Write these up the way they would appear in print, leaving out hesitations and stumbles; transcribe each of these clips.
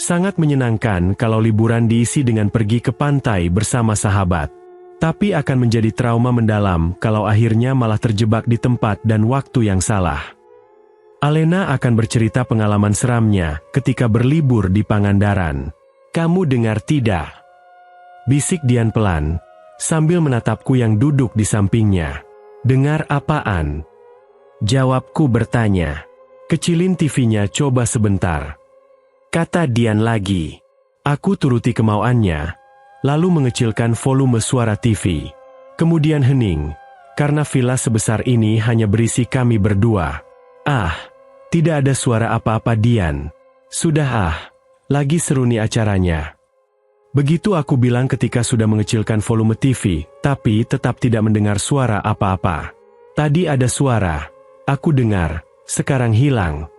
Sangat menyenangkan kalau liburan diisi dengan pergi ke pantai bersama sahabat. Tapi akan menjadi trauma mendalam kalau akhirnya malah terjebak di tempat dan waktu yang salah. Alena akan bercerita pengalaman seramnya ketika berlibur di Pangandaran. "Kamu dengar tidak?" bisik Dian pelan, sambil menatapku yang duduk di sampingnya. "Dengar apaan?" jawabku bertanya. "Kecilin TV-nya coba sebentar," kata Dian lagi. Aku turuti kemauannya, lalu mengecilkan volume suara TV. Kemudian hening, karena villa sebesar ini hanya berisi kami berdua. Tidak ada suara apa-apa Dian. "Sudah lagi seru nih acaranya." Begitu aku bilang ketika sudah mengecilkan volume TV, tapi tetap tidak mendengar suara apa-apa. "Tadi ada suara, aku dengar, sekarang hilang,"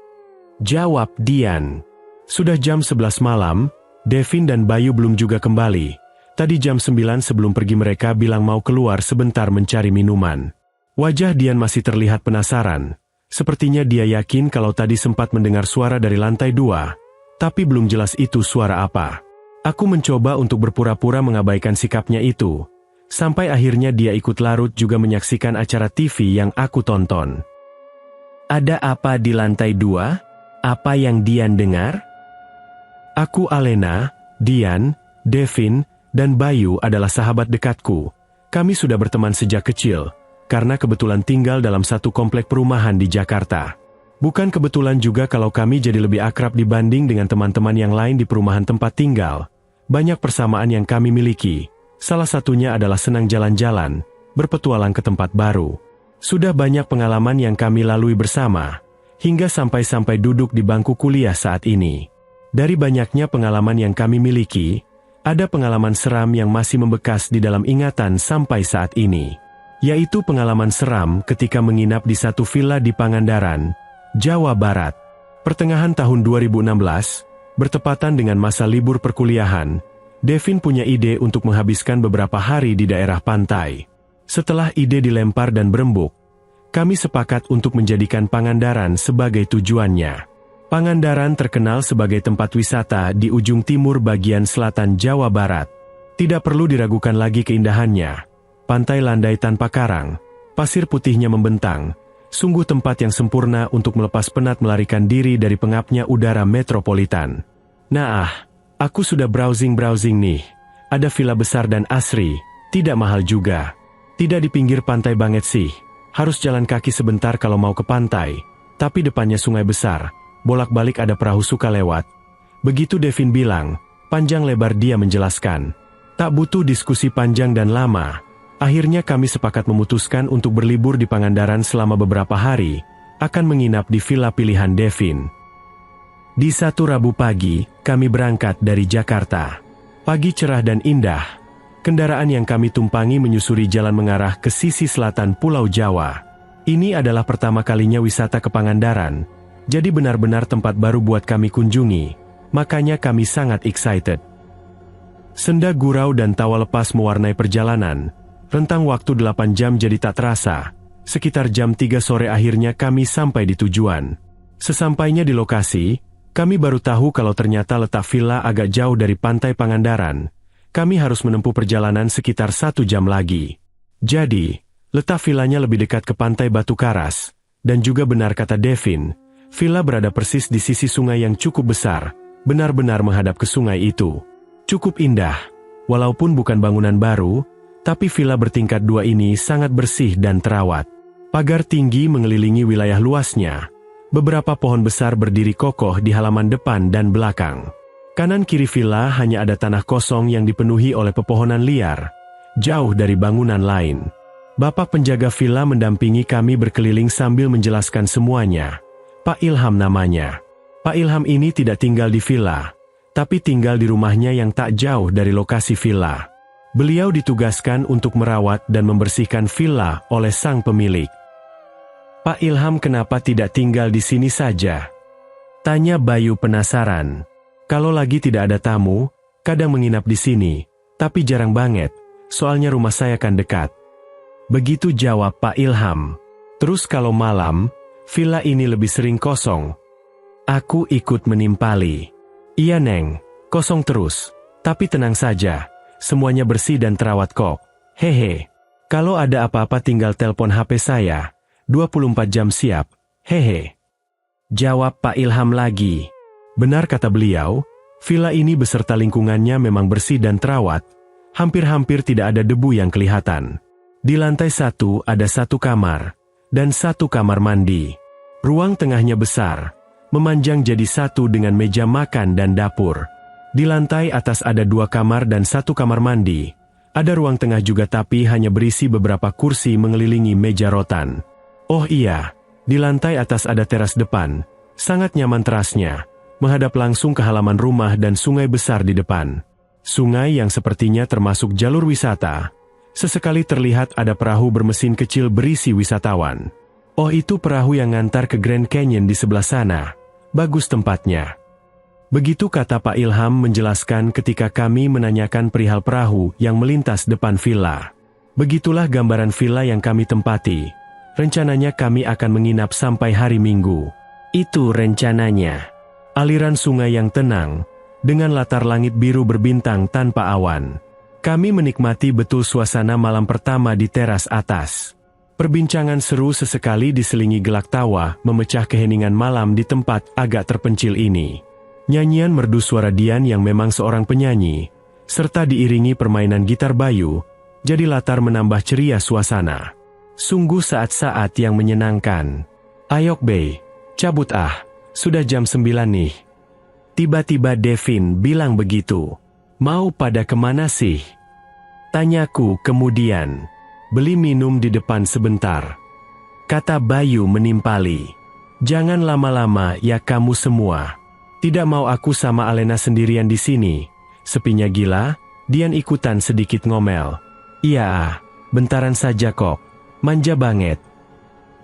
jawab Dian. Sudah jam 11 malam, Devin dan Bayu belum juga kembali. Tadi jam 9 sebelum pergi mereka bilang mau keluar sebentar mencari minuman. Wajah Dian masih terlihat penasaran. Sepertinya dia yakin kalau tadi sempat mendengar suara dari lantai 2, tapi belum jelas itu suara apa. Aku mencoba untuk berpura-pura mengabaikan sikapnya itu, sampai akhirnya dia ikut larut juga menyaksikan acara TV yang aku tonton. "Ada apa di lantai 2? Apa yang Dian dengar?" Aku, Alena, Dian, Devin, dan Bayu adalah sahabat dekatku. Kami sudah berteman sejak kecil, karena kebetulan tinggal dalam satu komplek perumahan di Jakarta. Bukan kebetulan juga kalau kami jadi lebih akrab dibanding dengan teman-teman yang lain di perumahan tempat tinggal. Banyak persamaan yang kami miliki. Salah satunya adalah senang jalan-jalan, berpetualang ke tempat baru. Sudah banyak pengalaman yang kami lalui bersama, hingga sampai-sampai duduk di bangku kuliah saat ini. Dari banyaknya pengalaman yang kami miliki, ada pengalaman seram yang masih membekas di dalam ingatan sampai saat ini. Yaitu pengalaman seram ketika menginap di satu villa di Pangandaran, Jawa Barat. Pertengahan tahun 2016, bertepatan dengan masa libur perkuliahan, Devin punya ide untuk menghabiskan beberapa hari di daerah pantai. Setelah ide dilempar dan berembuk, kami sepakat untuk menjadikan Pangandaran sebagai tujuannya. Pangandaran terkenal sebagai tempat wisata di ujung timur bagian selatan Jawa Barat. Tidak perlu diragukan lagi keindahannya. Pantai landai tanpa karang, pasir putihnya membentang, sungguh tempat yang sempurna untuk melepas penat melarikan diri dari pengapnya udara metropolitan. Nah, aku sudah browsing nih. Ada villa besar dan asri, tidak mahal juga. Tidak di pinggir pantai banget sih, harus jalan kaki sebentar kalau mau ke pantai, tapi depannya sungai besar, bolak-balik ada perahu suka lewat. Begitu Devin bilang, panjang lebar dia menjelaskan. Tak butuh diskusi panjang dan lama. Akhirnya kami sepakat memutuskan untuk berlibur di Pangandaran selama beberapa hari, akan menginap di villa pilihan Devin. Di satu Rabu pagi, kami berangkat dari Jakarta. Pagi cerah dan indah. Kendaraan yang kami tumpangi menyusuri jalan mengarah ke sisi selatan Pulau Jawa. Ini adalah pertama kalinya wisata ke Pangandaran, jadi benar-benar tempat baru buat kami kunjungi, makanya kami sangat excited. Senda gurau dan tawa lepas mewarnai perjalanan. Rentang waktu 8 jam jadi tak terasa. Sekitar jam 3 sore akhirnya kami sampai di tujuan. Sesampainya di lokasi, kami baru tahu kalau ternyata letak villa agak jauh dari pantai Pangandaran. Kami harus menempuh perjalanan sekitar 1 jam lagi. Jadi, letak villanya lebih dekat ke pantai Batu Karas. Dan juga benar kata Devin, villa berada persis di sisi sungai yang cukup besar, benar-benar menghadap ke sungai itu. Cukup indah, walaupun bukan bangunan baru, tapi villa bertingkat 2 ini sangat bersih dan terawat. Pagar tinggi mengelilingi wilayah luasnya. Beberapa pohon besar berdiri kokoh di halaman depan dan belakang. Kanan kiri villa hanya ada tanah kosong yang dipenuhi oleh pepohonan liar, jauh dari bangunan lain. Bapak penjaga villa mendampingi kami berkeliling sambil menjelaskan semuanya. Pak Ilham namanya. Pak Ilham ini tidak tinggal di villa, tapi tinggal di rumahnya yang tak jauh dari lokasi villa. Beliau ditugaskan untuk merawat dan membersihkan villa oleh sang pemilik. Pak Ilham kenapa tidak tinggal di sini saja? Tanya Bayu penasaran. Kalau lagi tidak ada tamu, kadang menginap di sini, tapi jarang banget, soalnya rumah saya kan dekat. Begitu jawab Pak Ilham. Terus kalau malam, Villa ini lebih sering kosong. Aku ikut menimpali. Iya Neng, kosong terus. Tapi tenang saja, semuanya bersih dan terawat kok. Hehe. Kalau ada apa-apa tinggal telepon HP saya. 24 jam siap. Hehe. Jawab Pak Ilham lagi. Benar kata beliau, villa ini beserta lingkungannya memang bersih dan terawat. Hampir-hampir tidak ada debu yang kelihatan. Di lantai 1 ada 1 kamar, dan 1 kamar mandi. Ruang tengahnya besar, memanjang jadi 1 dengan meja makan dan dapur. Di lantai atas ada 2 kamar dan 1 kamar mandi. Ada ruang tengah juga tapi hanya berisi beberapa kursi mengelilingi meja rotan. Oh iya, di lantai atas ada teras depan, sangat nyaman terasnya, menghadap langsung ke halaman rumah dan sungai besar di depan. Sungai yang sepertinya termasuk jalur wisata. Sesekali terlihat ada perahu bermesin kecil berisi wisatawan. Oh itu perahu yang ngantar ke Grand Canyon di sebelah sana. Bagus tempatnya. Begitu kata Pak Ilham menjelaskan ketika kami menanyakan perihal perahu yang melintas depan villa. Begitulah gambaran villa yang kami tempati. Rencananya kami akan menginap sampai hari Minggu. Itu rencananya. Aliran sungai yang tenang, dengan latar langit biru berbintang tanpa awan. Kami menikmati betul suasana malam pertama di teras atas. Perbincangan seru sesekali diselingi gelak tawa memecah keheningan malam di tempat agak terpencil ini. Nyanyian merdu suara Dian yang memang seorang penyanyi, serta diiringi permainan gitar Bayu, jadi latar menambah ceria suasana. Sungguh saat-saat yang menyenangkan. Ayok Bey, cabut ah, sudah jam 9 nih. Tiba-tiba Devin bilang begitu. Mau pada kemana sih? Tanyaku kemudian. Beli minum di depan sebentar. Kata Bayu menimpali. Jangan lama-lama ya kamu semua. Tidak mau aku sama Alena sendirian di sini. Sepinya gila, Dian ikutan sedikit ngomel. Iya, bentaran saja kok. Manja banget.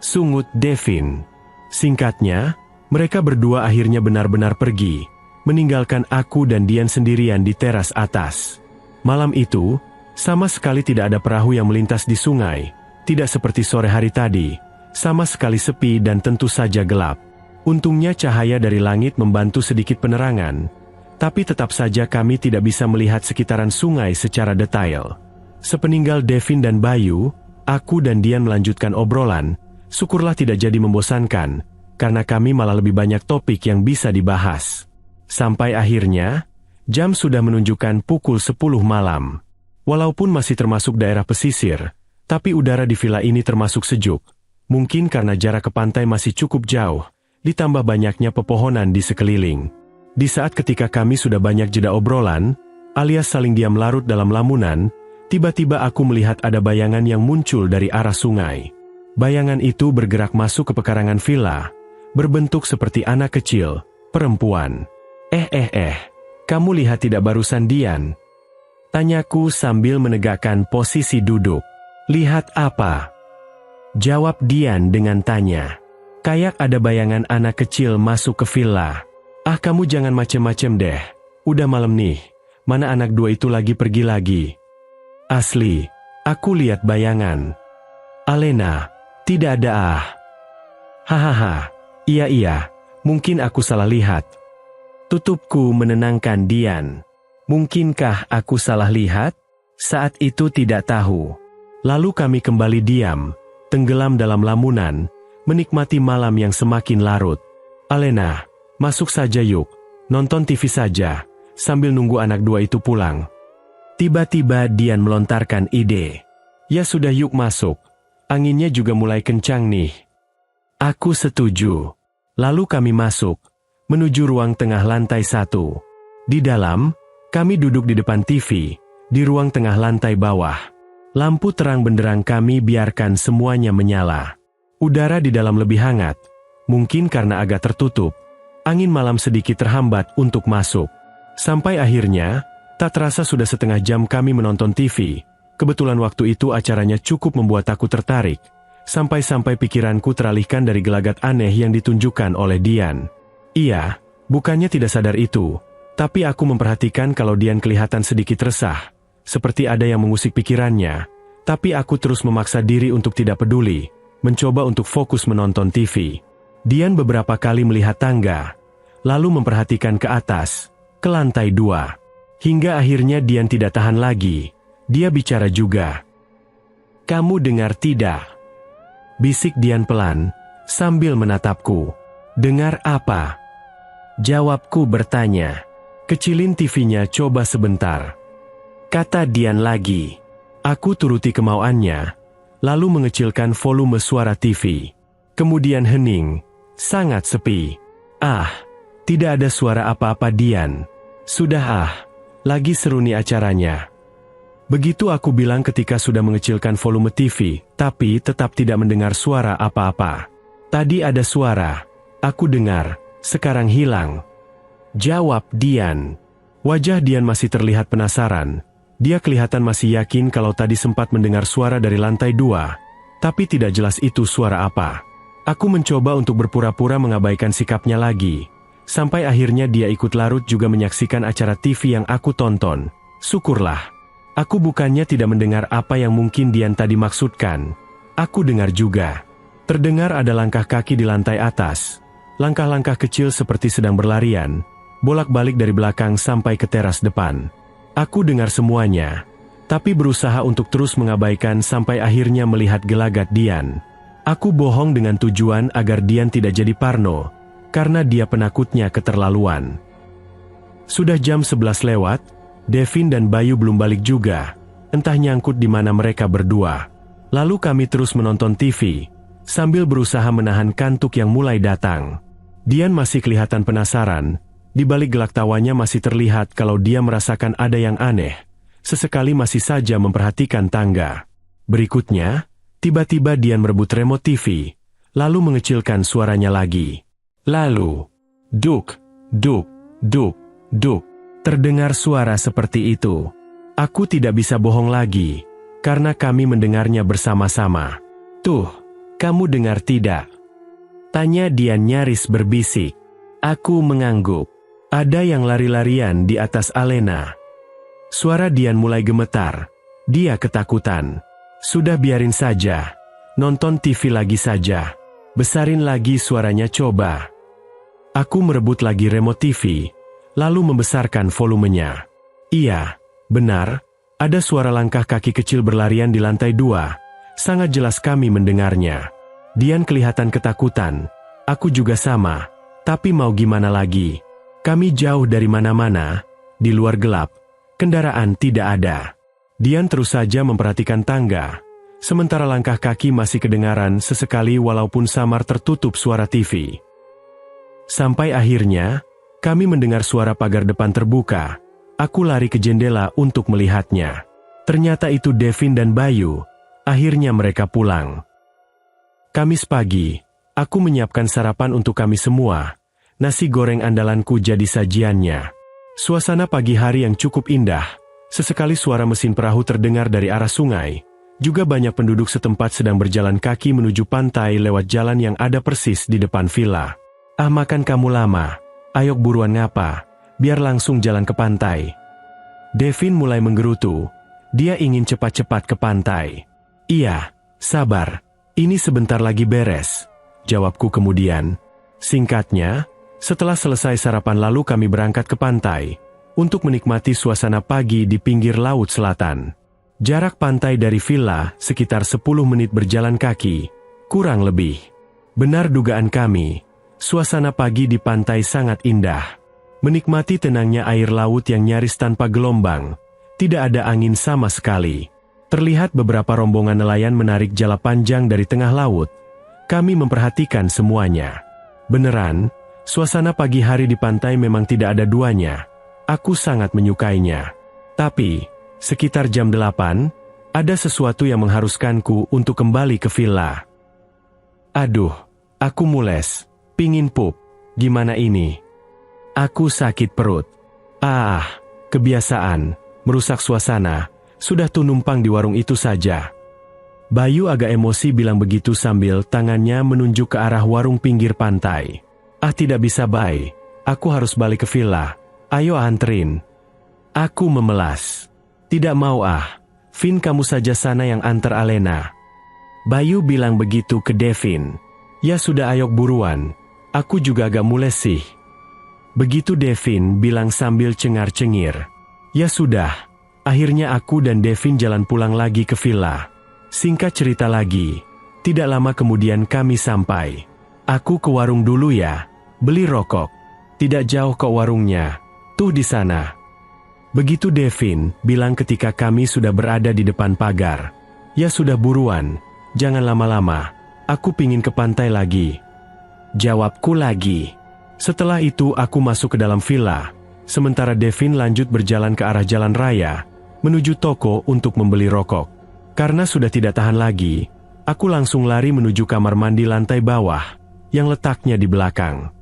Sungut Devin. Singkatnya, mereka berdua akhirnya benar-benar pergi, meninggalkan aku dan Dian sendirian di teras atas. Malam itu, sama sekali tidak ada perahu yang melintas di sungai, tidak seperti sore hari tadi, sama sekali sepi dan tentu saja gelap. Untungnya cahaya dari langit membantu sedikit penerangan, tapi tetap saja kami tidak bisa melihat sekitaran sungai secara detail. Sepeninggal Devin dan Bayu, aku dan Dian melanjutkan obrolan, syukurlah tidak jadi membosankan, karena kami malah lebih banyak topik yang bisa dibahas. Sampai akhirnya, jam sudah menunjukkan pukul 10 malam. Walaupun masih termasuk daerah pesisir, tapi udara di villa ini termasuk sejuk. Mungkin karena jarak ke pantai masih cukup jauh, ditambah banyaknya pepohonan di sekeliling. Di saat ketika kami sudah banyak jeda obrolan, alias saling diam larut dalam lamunan, tiba-tiba aku melihat ada bayangan yang muncul dari arah sungai. Bayangan itu bergerak masuk ke pekarangan villa, berbentuk seperti anak kecil, perempuan. Kamu lihat tidak barusan Dian? Tanyaku sambil menegakkan posisi duduk. Lihat apa? Jawab Dian dengan tanya. Kayak ada bayangan anak kecil masuk ke villa. Ah kamu jangan macem-macem deh. Udah malam nih. Mana anak 2 itu lagi pergi lagi? Asli, aku lihat bayangan. Alena, tidak ada ah. Hahaha, iya, mungkin aku salah lihat. Tutupku menenangkan Dian. Mungkinkah aku salah lihat? Saat itu tidak tahu. Lalu kami kembali diam, tenggelam dalam lamunan, menikmati malam yang semakin larut. Alena, masuk saja yuk, nonton TV saja, sambil nunggu anak 2 itu pulang. Tiba-tiba Dian melontarkan ide. Ya sudah yuk masuk, anginnya juga mulai kencang nih. Aku setuju. Lalu kami masuk, menuju ruang tengah lantai 1. Di dalam, kami duduk di depan TV, di ruang tengah lantai bawah. Lampu terang benderang kami biarkan semuanya menyala. Udara di dalam lebih hangat, mungkin karena agak tertutup. Angin malam sedikit terhambat untuk masuk. Sampai akhirnya, tak terasa sudah setengah jam kami menonton TV. Kebetulan waktu itu acaranya cukup membuat aku tertarik. Sampai-sampai pikiranku teralihkan dari gelagat aneh yang ditunjukkan oleh Dian. Iya, bukannya tidak sadar itu, tapi aku memperhatikan kalau Dian kelihatan sedikit resah. Seperti ada yang mengusik pikirannya, tapi aku terus memaksa diri untuk tidak peduli. Mencoba untuk fokus menonton TV. Dian beberapa kali melihat tangga, lalu memperhatikan ke atas, ke lantai 2. Hingga akhirnya Dian tidak tahan lagi. Dia bicara juga. "Kamu dengar tidak?" bisik Dian pelan, sambil menatapku. "Dengar apa?" jawabku bertanya. "Kecilin TV-nya coba sebentar," kata Dian lagi. Aku turuti kemauannya, lalu mengecilkan volume suara TV. Kemudian hening, sangat sepi. Tidak ada suara apa-apa Dian. "Sudah lagi seru nih acaranya." Begitu aku bilang ketika sudah mengecilkan volume TV, tapi tetap tidak mendengar suara apa-apa. "Tadi ada suara, aku dengar, sekarang hilang," jawab Dian. Wajah Dian masih terlihat penasaran. Dia kelihatan masih yakin kalau tadi sempat mendengar suara dari lantai 2, tapi tidak jelas itu suara apa. Aku mencoba untuk berpura-pura mengabaikan sikapnya lagi, sampai akhirnya dia ikut larut juga menyaksikan acara TV yang aku tonton. Syukurlah. Aku bukannya tidak mendengar apa yang mungkin Dian tadi maksudkan. Aku dengar juga. Terdengar ada langkah kaki di lantai atas. Langkah-langkah kecil seperti sedang berlarian, bolak-balik dari belakang sampai ke teras depan. Aku dengar semuanya, tapi berusaha untuk terus mengabaikan sampai akhirnya melihat gelagat Dian. Aku bohong dengan tujuan agar Dian tidak jadi parno, karena dia penakutnya keterlaluan. Sudah jam 11 lewat, Devin dan Bayu belum balik juga, entah nyangkut di mana mereka berdua. Lalu kami terus menonton TV, sambil berusaha menahan kantuk yang mulai datang. Dian masih kelihatan penasaran, di balik gelak tawanya masih terlihat kalau dia merasakan ada yang aneh, sesekali masih saja memperhatikan tangga. Berikutnya, tiba-tiba Dian merebut remote TV, lalu mengecilkan suaranya lagi. Lalu, duk, duk, duk, duk. Terdengar suara seperti itu. Aku tidak bisa bohong lagi, karena kami mendengarnya bersama-sama. "Tuh, kamu dengar tidak?" tanya Dian nyaris berbisik. Aku mengangguk. Ada yang lari-larian di atas Alena. Suara Dian mulai gemetar. Dia ketakutan. "Sudah biarin saja. Nonton TV lagi saja. Besarin lagi suaranya coba." Aku merebut lagi remote TV, lalu membesarkan volumenya. Iya, benar, ada suara langkah kaki kecil berlarian di lantai 2. Sangat jelas kami mendengarnya. Dian kelihatan ketakutan. Aku juga sama. Tapi mau gimana lagi? Kami jauh dari mana-mana, di luar gelap, kendaraan tidak ada. Dian terus saja memperhatikan tangga, sementara langkah kaki masih kedengaran sesekali walaupun samar tertutup suara TV. Sampai akhirnya, kami mendengar suara pagar depan terbuka. Aku lari ke jendela untuk melihatnya. Ternyata itu Devin dan Bayu. Akhirnya mereka pulang. Kamis pagi, aku menyiapkan sarapan untuk kami semua. Nasi goreng andalanku jadi sajiannya. Suasana pagi hari yang cukup indah. Sesekali suara mesin perahu terdengar dari arah sungai. Juga banyak penduduk setempat sedang berjalan kaki menuju pantai lewat jalan yang ada persis di depan villa. Makan kamu lama. Ayo buruan ngapa, biar langsung jalan ke pantai. Devin mulai menggerutu. Dia ingin cepat-cepat ke pantai. Iya, sabar. Ini sebentar lagi beres, jawabku kemudian. Singkatnya, setelah selesai sarapan lalu kami berangkat ke pantai, untuk menikmati suasana pagi di pinggir laut selatan. Jarak pantai dari villa sekitar 10 menit berjalan kaki, kurang lebih. Benar dugaan kami. Suasana pagi di pantai sangat indah. Menikmati tenangnya air laut yang nyaris tanpa gelombang. Tidak ada angin sama sekali. Terlihat beberapa rombongan nelayan menarik jala panjang dari tengah laut. Kami memperhatikan semuanya. Beneran, suasana pagi hari di pantai memang tidak ada duanya. Aku sangat menyukainya. Tapi, sekitar jam 8, ada sesuatu yang mengharuskanku untuk kembali ke villa. Aduh, aku mules. Pingin pup, gimana ini? Aku sakit perut. Kebiasaan, merusak suasana, sudah tuh numpang di warung itu saja. Bayu agak emosi bilang begitu sambil tangannya menunjuk ke arah warung pinggir pantai. Tidak bisa Bay, aku harus balik ke villa, ayo anterin. Aku memelas. Tidak mau Vin kamu saja sana yang antar Alena. Bayu bilang begitu ke Devin. Ya sudah ayo buruan, aku juga agak mules sih. Begitu Devin bilang sambil cengar-cengir. Ya sudah, akhirnya aku dan Devin jalan pulang lagi ke villa. Singkat cerita lagi, tidak lama kemudian kami sampai. Aku ke warung dulu ya, beli rokok. Tidak jauh kok warungnya, tuh di sana. Begitu Devin bilang ketika kami sudah berada di depan pagar. Ya sudah buruan, jangan lama-lama, aku pingin ke pantai lagi. Jawabku lagi. Setelah itu aku masuk ke dalam villa, sementara Devin lanjut berjalan ke arah jalan raya, menuju toko untuk membeli rokok. Karena sudah tidak tahan lagi, aku langsung lari menuju kamar mandi lantai bawah, yang letaknya di belakang.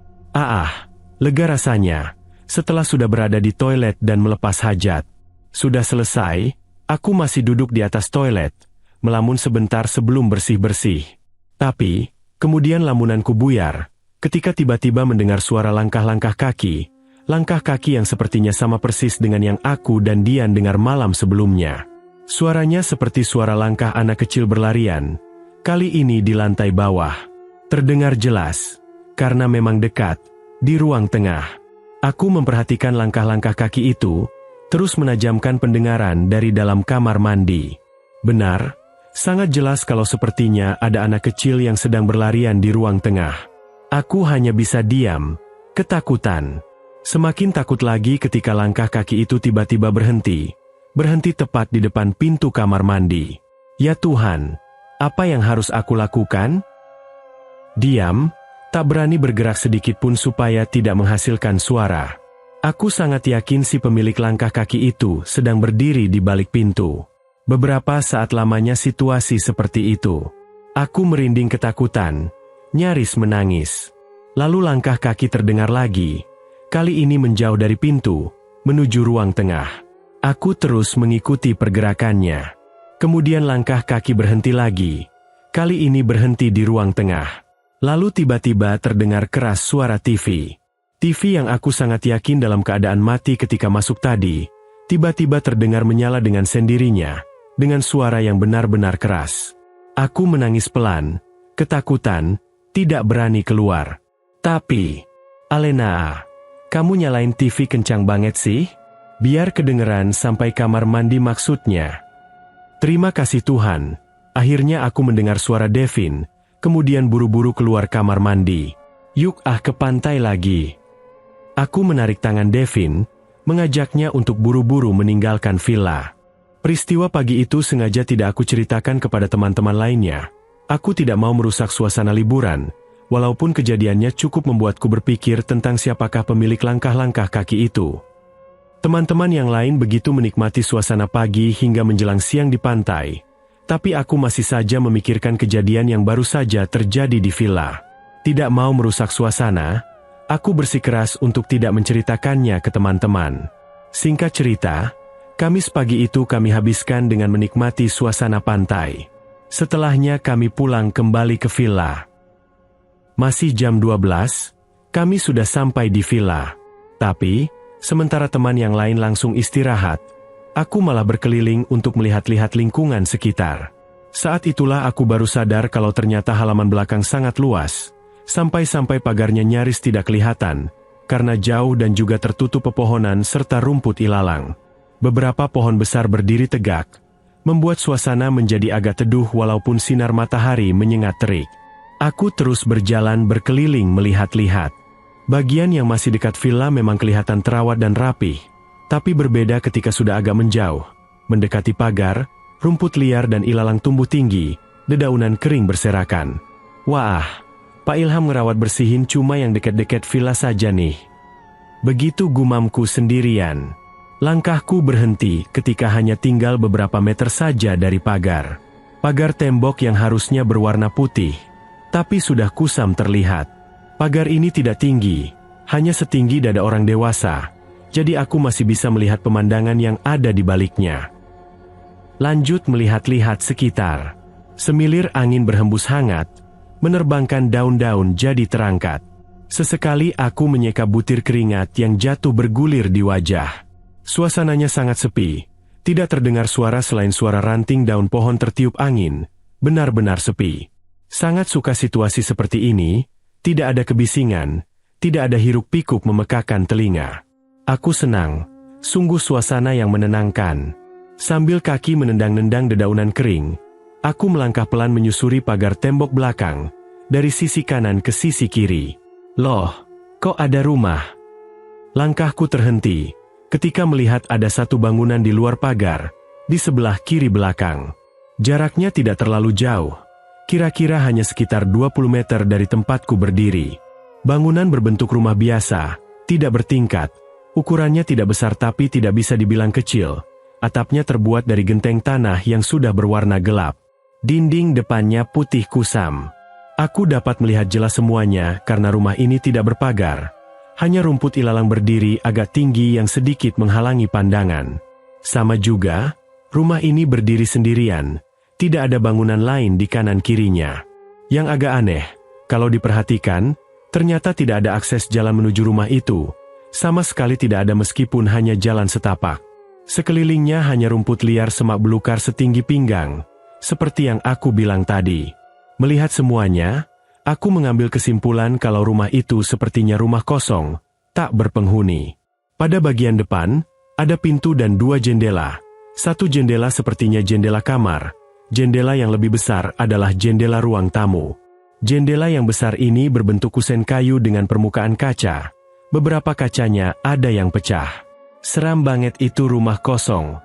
Lega rasanya, setelah sudah berada di toilet dan melepas hajat. Sudah selesai, aku masih duduk di atas toilet, melamun sebentar sebelum bersih-bersih. Tapi, kemudian lamunanku buyar, ketika tiba-tiba mendengar suara langkah-langkah kaki, langkah kaki yang sepertinya sama persis dengan yang aku dan Dian dengar malam sebelumnya. Suaranya seperti suara langkah anak kecil berlarian, kali ini di lantai bawah. Terdengar jelas, karena memang dekat, di ruang tengah. Aku memperhatikan langkah-langkah kaki itu, terus menajamkan pendengaran dari dalam kamar mandi. Benar, sangat jelas kalau sepertinya ada anak kecil yang sedang berlarian di ruang tengah. Aku hanya bisa diam, ketakutan. Semakin takut lagi ketika langkah kaki itu tiba-tiba berhenti tepat di depan pintu kamar mandi. Ya Tuhan, apa yang harus aku lakukan? Diam, tak berani bergerak sedikit pun supaya tidak menghasilkan suara. Aku sangat yakin si pemilik langkah kaki itu sedang berdiri di balik pintu. Beberapa saat lamanya situasi seperti itu. Aku merinding ketakutan, nyaris menangis. Lalu langkah kaki terdengar lagi, kali ini menjauh dari pintu, menuju ruang tengah. Aku terus mengikuti pergerakannya. Kemudian langkah kaki berhenti lagi, kali ini berhenti di ruang tengah. Lalu tiba-tiba terdengar keras suara TV. TV yang aku sangat yakin dalam keadaan mati ketika masuk tadi, tiba-tiba terdengar menyala dengan sendirinya, dengan suara yang benar-benar keras. Aku menangis pelan, ketakutan, tidak berani keluar. Tapi, Alena, kamu nyalain TV kencang banget sih? Biar kedengeran sampai kamar mandi maksudnya. Terima kasih Tuhan, akhirnya aku mendengar suara Devin, kemudian buru-buru keluar kamar mandi. Yuk ke pantai lagi. Aku menarik tangan Devin, mengajaknya untuk buru-buru meninggalkan villa. Peristiwa pagi itu sengaja tidak aku ceritakan kepada teman-teman lainnya. Aku tidak mau merusak suasana liburan, walaupun kejadiannya cukup membuatku berpikir tentang siapakah pemilik langkah-langkah kaki itu. Teman-teman yang lain begitu menikmati suasana pagi hingga menjelang siang di pantai, tapi aku masih saja memikirkan kejadian yang baru saja terjadi di villa. Tidak mau merusak suasana, aku bersikeras untuk tidak menceritakannya ke teman-teman. Singkat cerita, Kamis pagi itu kami habiskan dengan menikmati suasana pantai. Setelahnya kami pulang kembali ke villa. Masih jam 12, kami sudah sampai di villa. Tapi, sementara teman yang lain langsung istirahat, aku malah berkeliling untuk melihat-lihat lingkungan sekitar. Saat itulah aku baru sadar kalau ternyata halaman belakang sangat luas, sampai-sampai pagarnya nyaris tidak kelihatan, karena jauh dan juga tertutup pepohonan serta rumput ilalang. Beberapa pohon besar berdiri tegak, membuat suasana menjadi agak teduh walaupun sinar matahari menyengat terik. Aku terus berjalan berkeliling melihat-lihat. Bagian yang masih dekat villa memang kelihatan terawat dan rapih, tapi berbeda ketika sudah agak menjauh. Mendekati pagar, rumput liar dan ilalang tumbuh tinggi, dedaunan kering berserakan. Wah, Pak Ilham ngerawat bersihin cuma yang dekat-dekat villa saja nih. Begitu gumamku sendirian. Langkahku berhenti ketika hanya tinggal beberapa meter saja dari pagar. Pagar tembok yang harusnya berwarna putih, tapi sudah kusam terlihat. Pagar ini tidak tinggi, hanya setinggi dada orang dewasa, jadi aku masih bisa melihat pemandangan yang ada di baliknya. Lanjut melihat-lihat sekitar. Semilir angin berhembus hangat, menerbangkan daun-daun jadi terangkat. Sesekali aku menyeka butir keringat yang jatuh bergulir di wajah. Suasananya sangat sepi, tidak terdengar suara selain suara ranting daun pohon tertiup angin, benar-benar sepi. Sangat suka situasi seperti ini, tidak ada kebisingan, tidak ada hiruk-pikuk memekakan telinga. Aku senang, sungguh suasana yang menenangkan. Sambil kaki menendang-nendang dedaunan kering, aku melangkah pelan menyusuri pagar tembok belakang, dari sisi kanan ke sisi kiri. Loh, kok ada rumah? Langkahku terhenti, ketika melihat ada satu bangunan di luar pagar, di sebelah kiri belakang. Jaraknya tidak terlalu jauh, kira-kira hanya sekitar 20 meter dari tempatku berdiri. Bangunan berbentuk rumah biasa, tidak bertingkat, ukurannya tidak besar tapi tidak bisa dibilang kecil. Atapnya terbuat dari genteng tanah yang sudah berwarna gelap. Dinding depannya putih kusam. Aku dapat melihat jelas semuanya karena rumah ini tidak berpagar. Hanya rumput ilalang berdiri agak tinggi yang sedikit menghalangi pandangan. Sama juga, rumah ini berdiri sendirian. Tidak ada bangunan lain di kanan kirinya. Yang agak aneh, kalau diperhatikan, ternyata tidak ada akses jalan menuju rumah itu. Sama sekali tidak ada meskipun hanya jalan setapak. Sekelilingnya hanya rumput liar semak belukar setinggi pinggang, seperti yang aku bilang tadi. Melihat semuanya, aku mengambil kesimpulan kalau rumah itu sepertinya rumah kosong, tak berpenghuni. Pada bagian depan, ada pintu dan 2 jendela. Satu jendela sepertinya jendela kamar, jendela yang lebih besar adalah jendela ruang tamu. Jendela yang besar ini berbentuk kusen kayu dengan permukaan kaca. Beberapa kacanya ada yang pecah. Seram banget itu rumah kosong.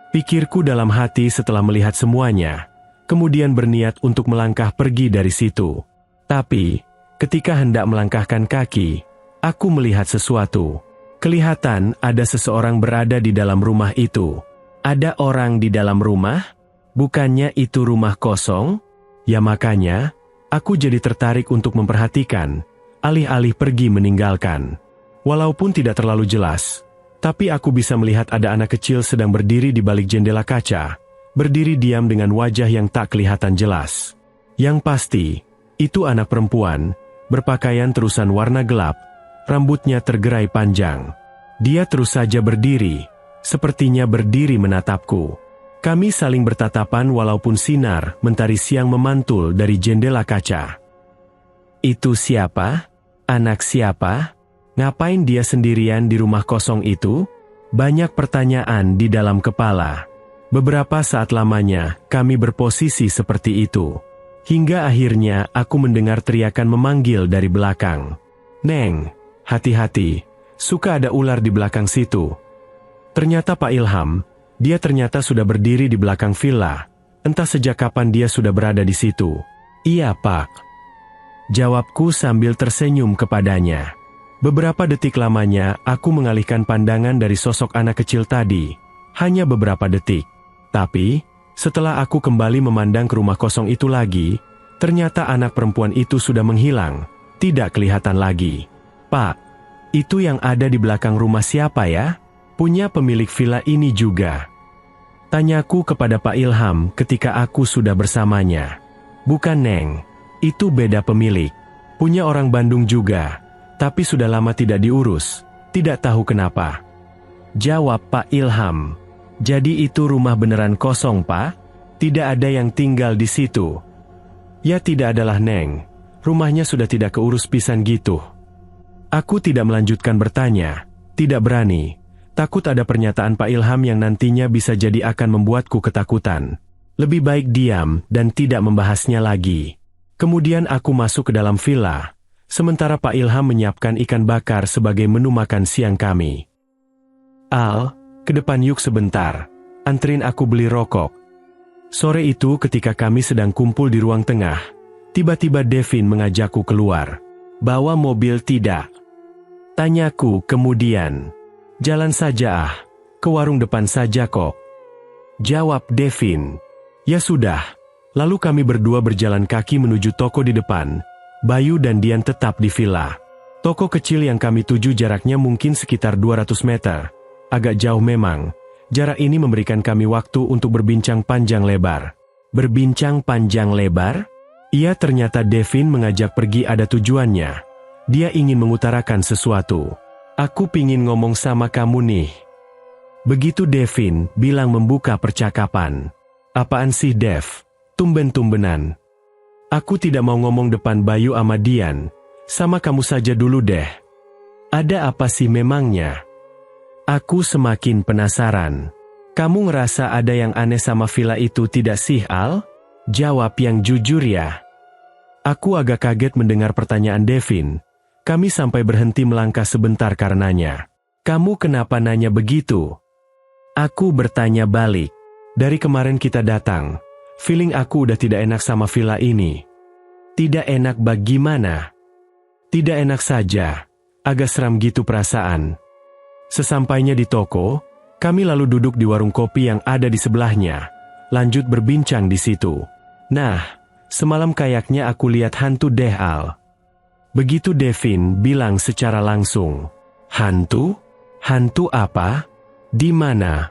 Pikirku dalam hati setelah melihat semuanya, kemudian berniat untuk melangkah pergi dari situ. Tapi, ketika hendak melangkahkan kaki, aku melihat sesuatu. Kelihatan ada seseorang berada di dalam rumah itu. Ada orang di dalam rumah? Bukannya itu rumah kosong? Ya makanya, aku jadi tertarik untuk memperhatikan, alih-alih pergi meninggalkan. Walaupun tidak terlalu jelas, tapi aku bisa melihat ada anak kecil sedang berdiri di balik jendela kaca, berdiri diam dengan wajah yang tak kelihatan jelas. Yang pasti, itu anak perempuan, berpakaian terusan warna gelap, rambutnya tergerai panjang. Dia terus saja berdiri, sepertinya berdiri menatapku. Kami saling bertatapan walaupun sinar mentari siang memantul dari jendela kaca. Itu siapa? Anak siapa? Ngapain dia sendirian di rumah kosong itu? Banyak pertanyaan di dalam kepala. Beberapa saat lamanya, kami berposisi seperti itu. Hingga akhirnya aku mendengar teriakan memanggil dari belakang. Neng, hati-hati, suka ada ular di belakang situ. Ternyata Pak Ilham, dia ternyata sudah berdiri di belakang villa. Entah sejak kapan dia sudah berada di situ. Iya Pak. Jawabku sambil tersenyum kepadanya. Beberapa detik lamanya, aku mengalihkan pandangan dari sosok anak kecil tadi. Hanya beberapa detik. Tapi, setelah aku kembali memandang ke rumah kosong itu lagi, ternyata anak perempuan itu sudah menghilang, tidak kelihatan lagi. Pak, itu yang ada di belakang rumah siapa ya? Punya pemilik villa ini juga. Tanyaku kepada Pak Ilham ketika aku sudah bersamanya. Bukan Neng, itu beda pemilik. Punya orang Bandung juga. Tapi sudah lama tidak diurus, tidak tahu kenapa. Jawab Pak Ilham. Jadi itu rumah beneran kosong Pak? Tidak ada yang tinggal di situ? Ya tidak adalah Neng, rumahnya sudah tidak keurus pisan gitu. Aku tidak melanjutkan bertanya, tidak berani. Takut ada pernyataan Pak Ilham yang nantinya bisa jadi akan membuatku ketakutan. Lebih baik diam dan tidak membahasnya lagi. Kemudian aku masuk ke dalam villa. Sementara Pak Ilham menyiapkan ikan bakar sebagai menu makan siang kami. Al, ke depan yuk sebentar. Anterin aku beli rokok. Sore itu ketika kami sedang kumpul di ruang tengah, tiba-tiba Devin mengajakku keluar. Bawa mobil tidak? Tanyaku kemudian. Jalan saja ke warung depan saja kok. Jawab Devin. Ya sudah. Lalu kami berdua berjalan kaki menuju toko di depan. Bayu dan Dian tetap di villa. Toko kecil yang kami tuju jaraknya mungkin sekitar 200 meter. Agak jauh memang. Jarak ini memberikan kami waktu untuk berbincang panjang lebar. Berbincang panjang lebar? Iya ternyata Devin mengajak pergi ada tujuannya. Dia ingin mengutarakan sesuatu. Aku pingin ngomong sama kamu nih. Begitu Devin bilang membuka percakapan. Apaan sih Dev? Tumben-tumbenan. Aku tidak mau ngomong depan Bayu sama Dian. Sama kamu saja dulu deh. Ada apa sih memangnya? Aku semakin penasaran. Kamu ngerasa ada yang aneh sama villa itu tidak sih, Al? Jawab yang jujur ya. Aku agak kaget mendengar pertanyaan Devin. Kami sampai berhenti melangkah sebentar karenanya. Kamu kenapa nanya begitu? Aku bertanya balik. Dari kemarin kita datang, feeling aku udah tidak enak sama villa ini. Tidak enak bagaimana? Tidak enak saja, agak seram gitu perasaan. Sesampainya di toko, kami lalu duduk di warung kopi yang ada di sebelahnya, lanjut berbincang di situ. Nah, semalam kayaknya aku lihat hantu deh, Al. Begitu Devin bilang secara langsung. Hantu? Hantu apa? Di mana?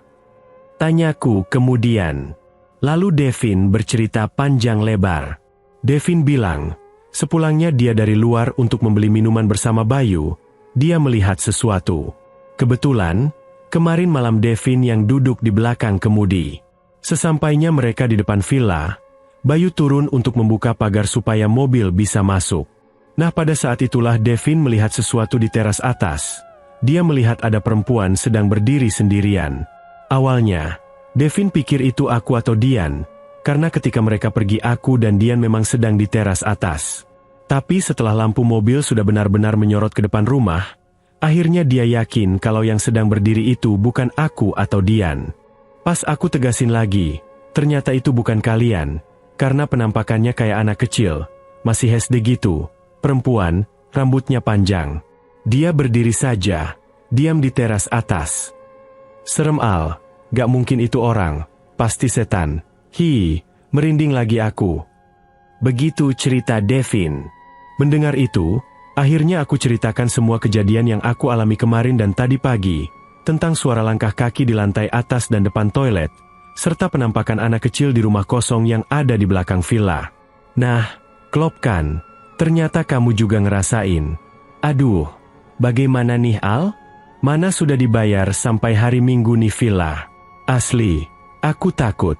Tanyaku kemudian. Lalu Devin bercerita panjang lebar. Devin bilang, sepulangnya dia dari luar untuk membeli minuman bersama Bayu, dia melihat sesuatu. Kebetulan, kemarin malam Devin yang duduk di belakang kemudi. Sesampainya mereka di depan villa, Bayu turun untuk membuka pagar supaya mobil bisa masuk. Nah, pada saat itulah Devin melihat sesuatu di teras atas. Dia melihat ada perempuan sedang berdiri sendirian. Awalnya, Devin pikir itu aku atau Dian, karena ketika mereka pergi aku dan Dian memang sedang di teras atas. Tapi setelah lampu mobil sudah benar-benar menyorot ke depan rumah, akhirnya dia yakin kalau yang sedang berdiri itu bukan aku atau Dian. Pas aku tegasin lagi, ternyata itu bukan kalian, karena penampakannya kayak anak kecil, masih SD gitu, perempuan, rambutnya panjang. Dia berdiri saja, diam di teras atas. Serem, Al, gak mungkin itu orang, pasti setan. Merinding lagi aku. Begitu cerita Devin. Mendengar itu, akhirnya aku ceritakan semua kejadian yang aku alami kemarin dan tadi pagi, tentang suara langkah kaki di lantai atas dan depan toilet, serta penampakan anak kecil di rumah kosong yang ada di belakang villa. Nah, klop kan? Ternyata kamu juga ngerasain. Aduh, bagaimana nih, Al? Mana sudah dibayar sampai hari Minggu nih villa? Asli, aku takut.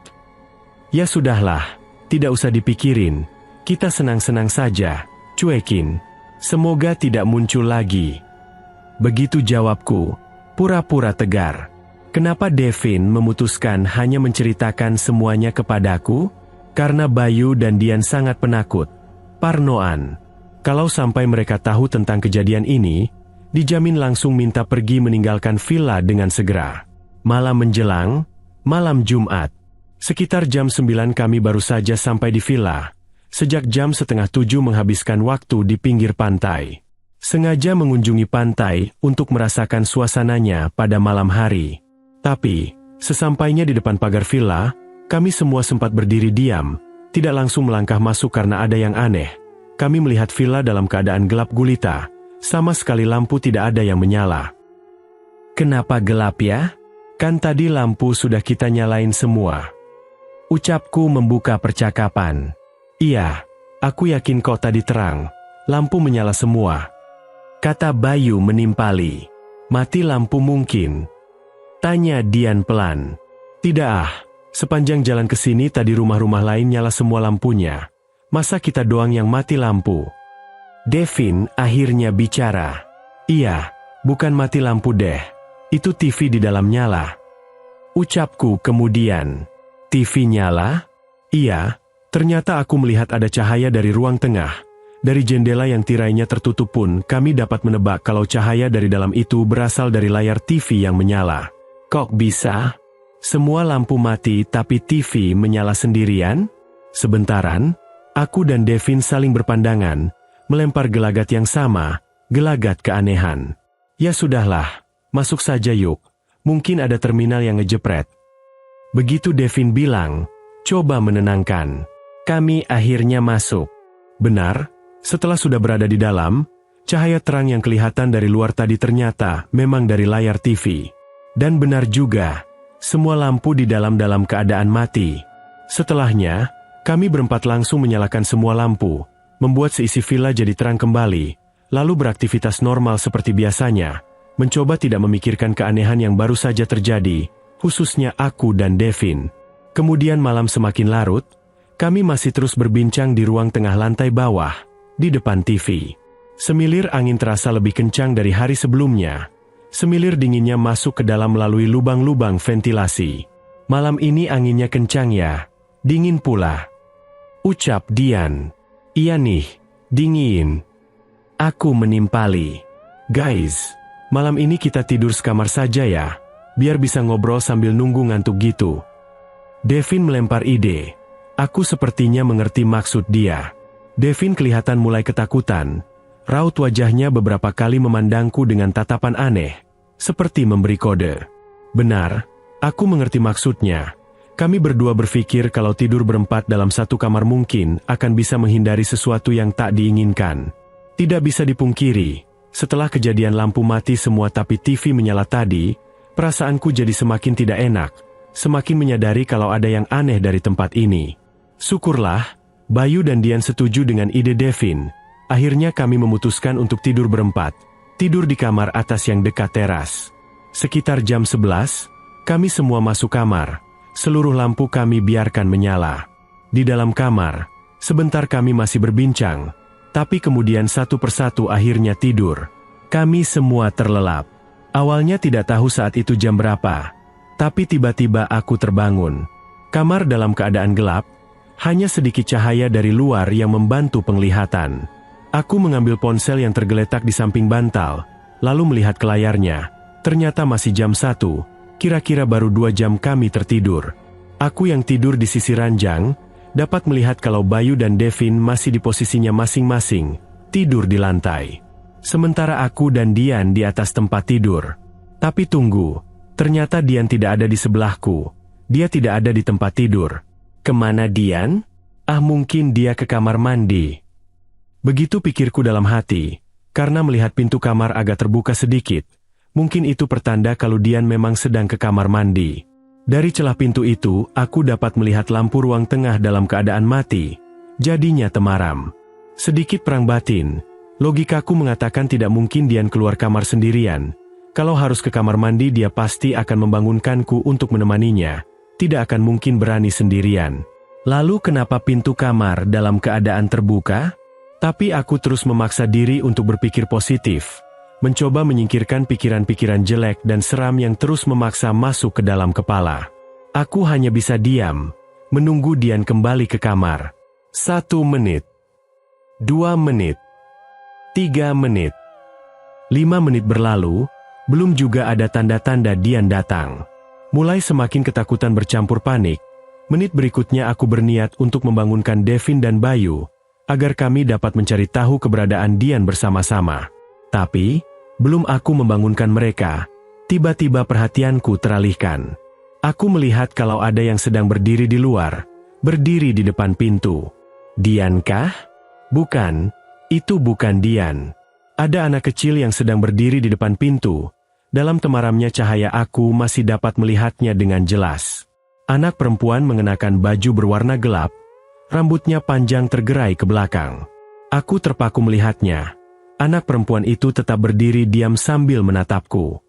Ya sudahlah, tidak usah dipikirin. Kita senang-senang saja, cuekin. Semoga tidak muncul lagi. Begitu jawabku, pura-pura tegar. Kenapa Devin memutuskan hanya menceritakan semuanya kepadaku? Karena Bayu dan Dian sangat penakut. Parnoan. Kalau sampai mereka tahu tentang kejadian ini, dijamin langsung minta pergi meninggalkan villa dengan segera. Malam menjelang, malam Jumat. Sekitar jam 9 kami baru saja sampai di villa. Sejak jam 6:30 menghabiskan waktu di pinggir pantai. Sengaja mengunjungi pantai untuk merasakan suasananya pada malam hari. Tapi, sesampainya di depan pagar villa, kami semua sempat berdiri diam, tidak langsung melangkah masuk karena ada yang aneh. Kami melihat villa dalam keadaan gelap gulita, sama sekali lampu tidak ada yang menyala. Kenapa gelap ya? Kan tadi lampu sudah kita nyalain semua. Ucapku membuka percakapan. Iya, aku yakin kok tadi terang. Lampu menyala semua. Kata Bayu menimpali. Mati lampu mungkin. Tanya Dian pelan. Tidak ah, sepanjang jalan ke sini tadi rumah-rumah lain nyala semua lampunya. Masa kita doang yang mati lampu? Devin akhirnya bicara. Iya, bukan mati lampu deh. Itu TV di dalam nyala. Ucapku kemudian. TV nyala? Iya, ternyata aku melihat ada cahaya dari ruang tengah. Dari jendela yang tirainya tertutup pun kami dapat menebak kalau cahaya dari dalam itu berasal dari layar TV yang menyala. Kok bisa? Semua lampu mati tapi TV menyala sendirian? Sebentaran, aku dan Devin saling berpandangan, melempar gelagat yang sama, gelagat keanehan. Ya sudahlah, masuk saja yuk, mungkin ada terminal yang ngejepret. Begitu Devin bilang, coba menenangkan. Kami akhirnya masuk. Benar, setelah sudah berada di dalam, cahaya terang yang kelihatan dari luar tadi ternyata memang dari layar TV. Dan benar juga, semua lampu di dalam keadaan mati. Setelahnya, kami berempat langsung menyalakan semua lampu, membuat seisi villa jadi terang kembali, lalu beraktivitas normal seperti biasanya, mencoba tidak memikirkan keanehan yang baru saja terjadi, khususnya aku dan Devin. Kemudian malam semakin larut, Kami masih terus berbincang di ruang tengah lantai bawah, di depan TV. Semilir angin terasa lebih kencang dari hari sebelumnya. Semilir dinginnya masuk ke dalam melalui lubang-lubang ventilasi. Malam ini anginnya kencang ya, dingin pula. Ucap Dian. Iya nih, dingin. Aku menimpali. Guys, malam ini kita tidur sekamar saja ya, biar bisa ngobrol sambil nunggu ngantuk gitu. Devin melempar ide. Aku sepertinya mengerti maksud dia. Devin kelihatan mulai ketakutan. Raut wajahnya beberapa kali memandangku dengan tatapan aneh, seperti memberi kode. Benar, aku mengerti maksudnya. Kami berdua berpikir kalau tidur berempat dalam satu kamar mungkin akan bisa menghindari sesuatu yang tak diinginkan. Tidak bisa dipungkiri, setelah kejadian lampu mati semua tapi TV menyala tadi, perasaanku jadi semakin tidak enak, semakin menyadari kalau ada yang aneh dari tempat ini. Syukurlah, Bayu dan Dian setuju dengan ide Devin. Akhirnya kami memutuskan untuk tidur berempat, tidur di kamar atas yang dekat teras. Sekitar jam 11, kami semua masuk kamar. Seluruh lampu kami biarkan menyala. Di dalam kamar, sebentar kami masih berbincang, tapi kemudian satu persatu akhirnya tidur. Kami semua terlelap. Awalnya tidak tahu saat itu jam berapa, tapi tiba-tiba aku terbangun. Kamar dalam keadaan gelap, hanya sedikit cahaya dari luar yang membantu penglihatan. Aku mengambil ponsel yang tergeletak di samping bantal, lalu melihat ke layarnya. Ternyata masih jam 1, kira-kira baru 2 jam kami tertidur. Aku yang tidur di sisi ranjang, dapat melihat kalau Bayu dan Devin masih di posisinya masing-masing, tidur di lantai. Sementara aku dan Dian di atas tempat tidur. Tapi tunggu, ternyata Dian tidak ada di sebelahku. Dia tidak ada di tempat tidur. Kemana Dian? Ah, mungkin dia ke kamar mandi. Begitu pikirku dalam hati, karena melihat pintu kamar agak terbuka sedikit. Mungkin itu pertanda kalau Dian memang sedang ke kamar mandi. Dari celah pintu itu, aku dapat melihat lampu ruang tengah dalam keadaan mati. Jadinya temaram. Sedikit perang batin. Logikaku mengatakan tidak mungkin Dian keluar kamar sendirian. Kalau harus ke kamar mandi dia pasti akan membangunkanku untuk menemaninya. Tidak akan mungkin berani sendirian. Lalu kenapa pintu kamar dalam keadaan terbuka? Tapi aku terus memaksa diri untuk berpikir positif. Mencoba menyingkirkan pikiran-pikiran jelek dan seram yang terus memaksa masuk ke dalam kepala. Aku hanya bisa diam, menunggu Dian kembali ke kamar. 1 menit. 2 menit. 3 menit. 5 menit berlalu, belum juga ada tanda-tanda Dian datang. Mulai semakin ketakutan bercampur panik. Menit berikutnya aku berniat untuk membangunkan Devin dan Bayu, agar kami dapat mencari tahu keberadaan Dian bersama-sama. Tapi, belum aku membangunkan mereka, tiba-tiba perhatianku teralihkan. Aku melihat kalau ada yang sedang berdiri di luar, berdiri di depan pintu. Dian kah? Bukan, itu bukan Dian. Ada anak kecil yang sedang berdiri di depan pintu. Dalam temaramnya cahaya aku masih dapat melihatnya dengan jelas. Anak perempuan mengenakan baju berwarna gelap, rambutnya panjang tergerai ke belakang. Aku terpaku melihatnya. Anak perempuan itu tetap berdiri diam sambil menatapku.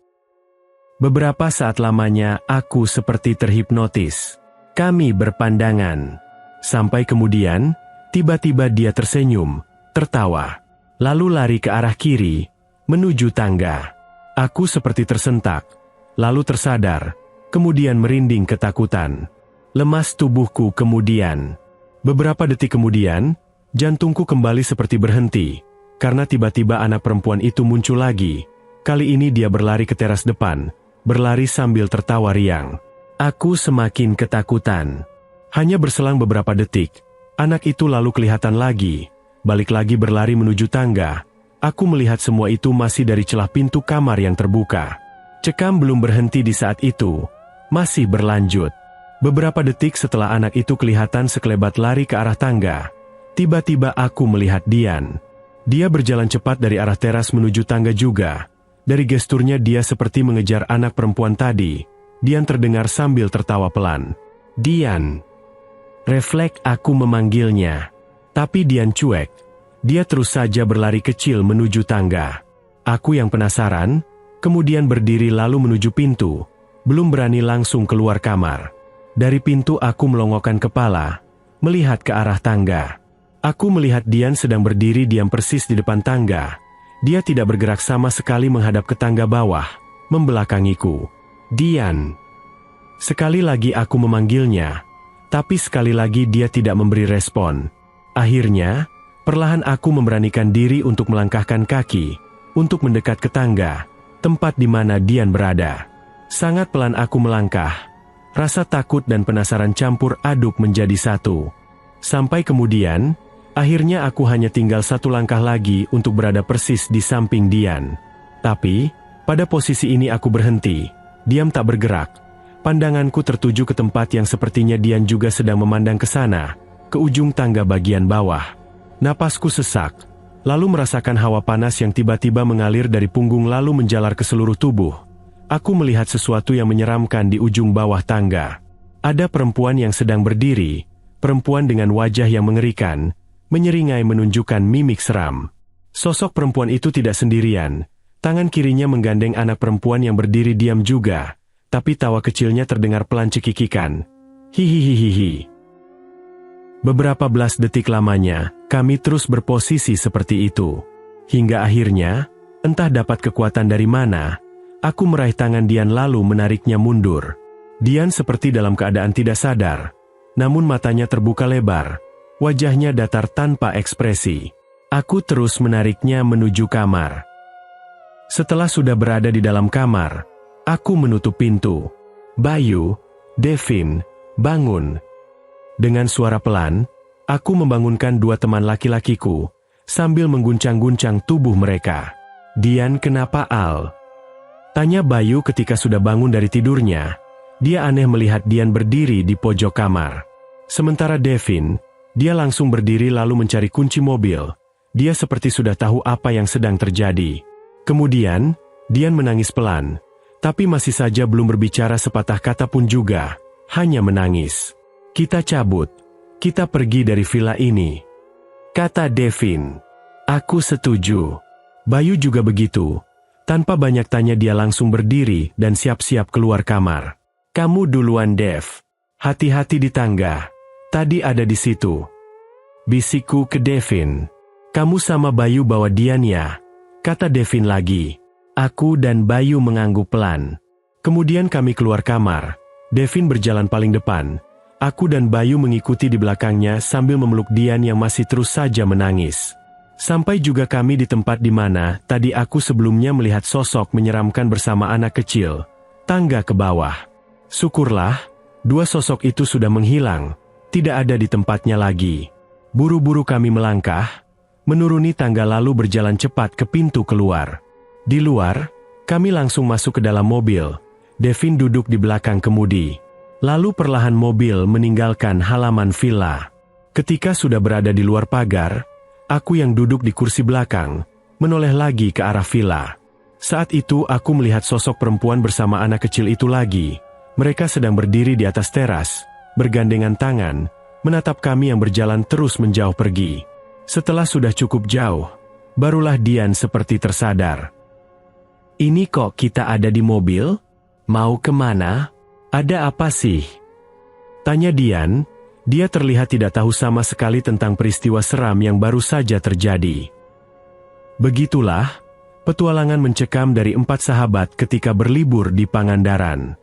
Beberapa saat lamanya aku seperti terhipnotis. Kami berpandangan. Sampai kemudian, tiba-tiba dia tersenyum, tertawa. Lalu lari ke arah kiri, menuju tangga. Aku seperti tersentak, lalu tersadar, kemudian merinding ketakutan. Lemas tubuhku kemudian. Beberapa detik kemudian, jantungku kembali seperti berhenti. Karena tiba-tiba anak perempuan itu muncul lagi. Kali ini dia berlari ke teras depan, berlari sambil tertawa riang. Aku semakin ketakutan. Hanya berselang beberapa detik, anak itu lalu kelihatan lagi, balik lagi berlari menuju tangga. Aku melihat semua itu masih dari celah pintu kamar yang terbuka. Cekam belum berhenti di saat itu, masih berlanjut. Beberapa detik setelah anak itu kelihatan sekelebat lari ke arah tangga, tiba-tiba aku melihat Dian. Dia berjalan cepat dari arah teras menuju tangga juga. Dari gesturnya dia seperti mengejar anak perempuan tadi. Dian terdengar sambil tertawa pelan. Dian. Refleks aku memanggilnya. Tapi Dian cuek. Dia terus saja berlari kecil menuju tangga. Aku yang penasaran, kemudian berdiri lalu menuju pintu. Belum berani langsung keluar kamar. Dari pintu aku melongokkan kepala. melihat ke arah tangga. Aku melihat Dian sedang berdiri diam persis di depan tangga. Dia tidak bergerak sama sekali menghadap ke tangga bawah, membelakangiku. Dian. Sekali lagi aku memanggilnya, tapi sekali lagi dia tidak memberi respon. Akhirnya, perlahan aku memberanikan diri untuk melangkahkan kaki, untuk mendekat ke tangga, tempat di mana Dian berada. Sangat pelan aku melangkah. Rasa takut dan penasaran campur aduk menjadi satu. Sampai kemudian, akhirnya aku hanya tinggal satu langkah lagi untuk berada persis di samping Dian. Tapi, pada posisi ini aku berhenti, diam tak bergerak. Pandanganku tertuju ke tempat yang sepertinya Dian juga sedang memandang ke sana, ke ujung tangga bagian bawah. Napasku sesak, lalu merasakan hawa panas yang tiba-tiba mengalir dari punggung lalu menjalar ke seluruh tubuh. Aku melihat sesuatu yang menyeramkan di ujung bawah tangga. Ada perempuan yang sedang berdiri, perempuan dengan wajah yang mengerikan, menyeringai menunjukkan mimik seram. Sosok perempuan itu tidak sendirian. Tangan kirinya menggandeng anak perempuan yang berdiri diam juga, tapi tawa kecilnya terdengar pelan cekikikan. Hihihihihi. Beberapa belas detik lamanya, kami terus berposisi seperti itu. Hingga akhirnya, entah dapat kekuatan dari mana, aku meraih tangan Dian lalu menariknya mundur. Dian seperti dalam keadaan tidak sadar, namun matanya terbuka lebar. Wajahnya datar tanpa ekspresi. Aku terus menariknya menuju kamar. Setelah sudah berada di dalam kamar, aku menutup pintu. Bayu, Devin, bangun. Dengan suara pelan, aku membangunkan dua teman laki-lakiku, sambil mengguncang-guncang tubuh mereka. Dian, kenapa Al? Tanya Bayu ketika sudah bangun dari tidurnya. Dia aneh melihat Dian berdiri di pojok kamar. Sementara Devin, dia langsung berdiri lalu mencari kunci mobil. Dia seperti sudah tahu apa yang sedang terjadi. Kemudian, Dian menangis pelan, tapi masih saja belum berbicara sepatah kata pun juga, hanya menangis. Kita cabut, kita pergi dari villa ini, kata Devin. Aku setuju. Bayu juga begitu. Tanpa banyak tanya dia langsung berdiri dan siap-siap keluar kamar. Kamu duluan Dev. Hati-hati di tangga. Tadi ada di situ. Bisikku ke Devin. Kamu sama Bayu bawa Dian ya, kata Devin lagi. Aku dan Bayu mengangguk pelan. Kemudian kami keluar kamar. Devin berjalan paling depan. Aku dan Bayu mengikuti di belakangnya sambil memeluk Dian yang masih terus saja menangis. Sampai juga kami di tempat di mana tadi aku sebelumnya melihat sosok menyeramkan bersama anak kecil. Tangga ke bawah. Syukurlah, dua sosok itu sudah menghilang. Tidak ada di tempatnya lagi. Buru-buru kami melangkah, menuruni tangga lalu berjalan cepat ke pintu keluar. Di luar, kami langsung masuk ke dalam mobil. Devin duduk di belakang kemudi. Lalu perlahan mobil meninggalkan halaman villa. Ketika sudah berada di luar pagar, aku yang duduk di kursi belakang, menoleh lagi ke arah villa. Saat itu aku melihat sosok perempuan bersama anak kecil itu lagi. Mereka sedang berdiri di atas teras, bergandengan tangan, menatap kami yang berjalan terus menjauh pergi. Setelah sudah cukup jauh, barulah Dian seperti tersadar. Ini kok kita ada di mobil? Mau kemana? Ada apa sih? Tanya Dian. Dia terlihat tidak tahu sama sekali tentang peristiwa seram yang baru saja terjadi. Begitulah, petualangan mencekam dari 4 sahabat ketika berlibur di Pangandaran.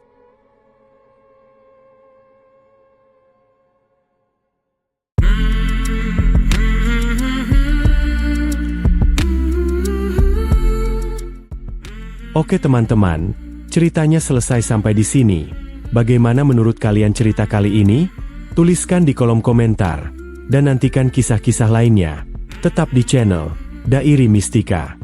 Oke teman-teman, ceritanya selesai sampai di sini. Bagaimana menurut kalian cerita kali ini? Tuliskan di kolom komentar, dan nantikan kisah-kisah lainnya. Tetap di channel Dairi Mistika.